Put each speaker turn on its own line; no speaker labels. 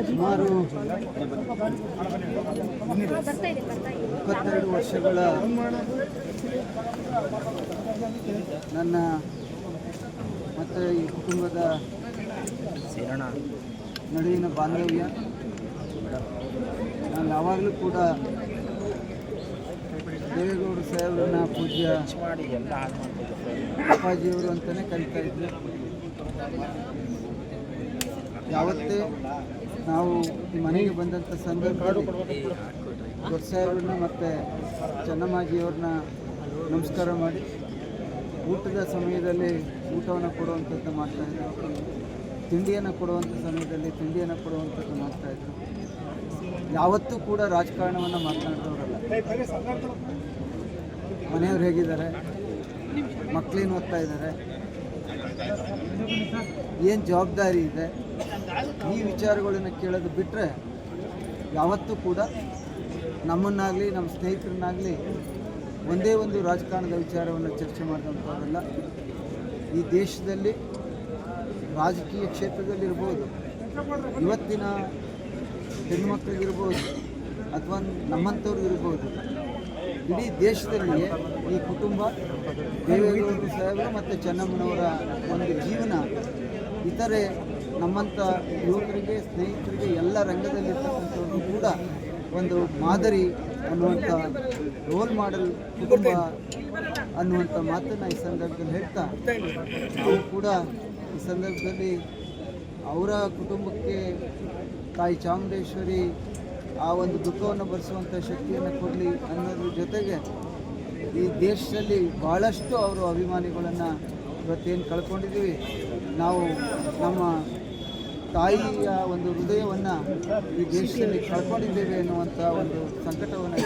ಸುಮಾರು 22 ವರ್ಷಗಳ ನನ್ನ ಮತ್ತು ಈ ಕುಟುಂಬದ ನಡುವಿನ ಬಾಂಧವ್ಯ ನಾನು ಯಾವಾಗಲೂ ಕೂಡ ದೇವೇಗೌಡರು ಸಾಹೇಬ್ರನ್ನ ಪೂಜ್ಯ ಅಪ್ಪಾಜಿಯವರು ಅಂತಲೇ ಕರೀತಾ ಇದ್ದೆ. ಯಾವತ್ತೇ ನಾವು ಈ ಮನೆಗೆ ಬಂದಂಥ ಸಂದರ್ಭದಲ್ಲಿ ದೊಡ್ಡ ಸಾಹೇಬ್ರನ್ನ ಮತ್ತು ಚೆನ್ನಮ್ಮಾಜಿಯವ್ರನ್ನ ನಮಸ್ಕಾರ ಮಾಡಿ ಊಟದ ಸಮಯದಲ್ಲಿ ಊಟವನ್ನು ಕೊಡುವಂಥದ್ದು ಮಾಡ್ತಾಯಿದ್ರು, ತಿಂಡಿಯನ್ನು ಕೊಡುವಂಥ ಸಮಯದಲ್ಲಿ ತಿಂಡಿಯನ್ನು ಕೊಡುವಂಥದ್ದು ಮಾಡ್ತಾಯಿದ್ರು. ಯಾವತ್ತೂ ಕೂಡ ರಾಜಕಾರಣವನ್ನು ಮಾತನಾಡಿದವರಲ್ಲ. ಮನೆಯವ್ರು ಹೇಗಿದ್ದಾರೆ, ಮಕ್ಕಳೇನು ಓದ್ತಾ ಇದ್ದಾರೆ, ಏನು ಜವಾಬ್ದಾರಿ ಇದೆ, ಈ ವಿಚಾರಗಳನ್ನು ಕೇಳೋದು ಬಿಟ್ಟರೆ ಯಾವತ್ತೂ ಕೂಡ ನಮ್ಮನ್ನಾಗಲಿ ನಮ್ಮ ಸ್ನೇಹಿತರನ್ನಾಗಲಿ ಒಂದೇ ಒಂದು ರಾಜಕಾರಣದ ವಿಚಾರವನ್ನು ಚರ್ಚೆ ಮಾಡಿದಂಥವರಲ್ಲ. ಈ ದೇಶದಲ್ಲಿ ರಾಜಕೀಯ ಕ್ಷೇತ್ರದಲ್ಲಿರ್ಬೋದು, ಇವತ್ತಿನ ಹೆಣ್ಣುಮಕ್ಕಳಿಗಿರ್ಬೋದು ಅಥವಾ ನಮ್ಮಂಥವ್ರಿಗಿರ್ಬೋದು, ಇಡೀ ದೇಶದಲ್ಲಿಯೇ ಈ ಕುಟುಂಬ ದೇವೇಗೌಡರು ಸಾಹೇಬರು ಮತ್ತು ಚೆನ್ನಮ್ಮನವರ ಒಂದು ಜೀವನ ಇತರೆ ನಮ್ಮಂಥ ಯುವಕರಿಗೆ ಸ್ನೇಹಿತರಿಗೆ ಎಲ್ಲ ರಂಗದಲ್ಲಿರ್ತಕ್ಕಂಥವ್ರು ಕೂಡ ಒಂದು ಮಾದರಿ ಅನ್ನುವಂಥ ರೋಲ್ ಮಾಡೆಲ್ ಕುಟುಂಬ ಅನ್ನುವಂಥ ಮಾತನ್ನು ಈ ಸಂದರ್ಭದಲ್ಲಿ ಹೇಳ್ತಾ, ನಾವು ಕೂಡ ಈ ಸಂದರ್ಭದಲ್ಲಿ ಅವರ ಕುಟುಂಬಕ್ಕೆ ತಾಯಿ ಚಾಮುಂಡೇಶ್ವರಿ ಆ ಒಂದು ದುಃಖವನ್ನು ಭರಿಸುವಂಥ ಶಕ್ತಿಯನ್ನು ಕೊಡಲಿ ಅನ್ನೋದ್ರ ಜೊತೆಗೆ ಈ ದೇಶದಲ್ಲಿ ಭಾಳಷ್ಟು ಅವರು ಅಭಿಮಾನಿಗಳನ್ನು ಇವತ್ತೇನು ಕಳ್ಕೊಂಡಿದ್ದೀವಿ, ನಾವು ನಮ್ಮ ತಾಯಿಯ ಒಂದು ಹೃದಯವನ್ನು ಈ ದೇಶದಲ್ಲಿ ಕಳ್ಕೊಂಡಿದ್ದೇವೆ ಅನ್ನುವಂಥ ಒಂದು ಸಂಕಟವನ್ನು